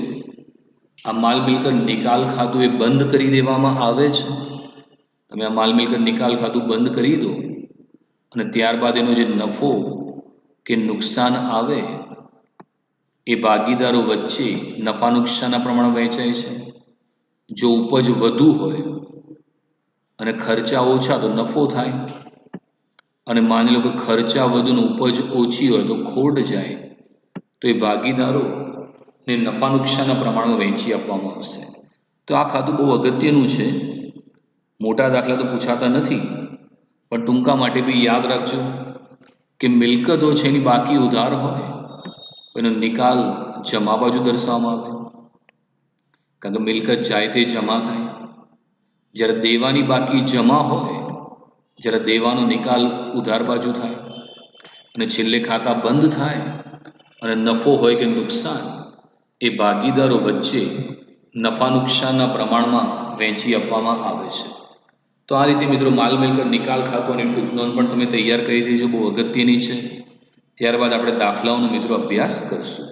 આ માલ મિલકત નિકાલ ખાતું એ બંધ કરી દેવામાં આવે છે. તમે આ માલ મિલકત નિકાલ ખાતું બંધ કરી દો અને ત્યારબાદ એનો જે નફો કે નુકસાન આવે એ ભાગીદારો વચ્ચે નફા નુકસાનના પ્રમાણ વહેંચાય છે. જો ઉપજ વધુ હોય અને ખર્ચા ઓછા તો નફો થાય, અને માની લો કે ખર્ચા વધુ ને ઉપજ ઓછી હોય તો ખોટ જાય, તો એ ભાગીદારોને નફા નુકસાનના પ્રમાણમાં વહેંચી આપવામાં આવશે. તો આ ખાતું બહુ અગત્યનું છે. મોટા દાખલા તો પૂછાતા નથી, પણ ટૂંકા માટે બી યાદ રાખજો કે મિલકતો છે એની બાકી ઉધાર હોય એનો નિકાલ જમા બાજુ દર્શાવવામાં આવે. કારણ કે મિલકત જાય તે જમા થાય. જ્યારે દેવાની બાકી જમા હોય, જ્યારે દેવાનો નિકાલ ઉધાર બાજુ થાય, અને છેલ્લે ખાતા બંધ થાય અને નફો હોય કે નુકસાન એ ભાગીદારો વચ્ચે નફા નુકસાનના પ્રમાણમાં વહેંચી આપવામાં આવે છે. તો આ રીતે મિત્રો માલ મિલકત નિકાલ ખાતું અને ટૂંક નોંધ પણ તમે તૈયાર કરી દેજો, બહુ અગત્યની છે. ત્યારબાદ આપણે દાખલાઓનો મિત્રો અભ્યાસ કરશું.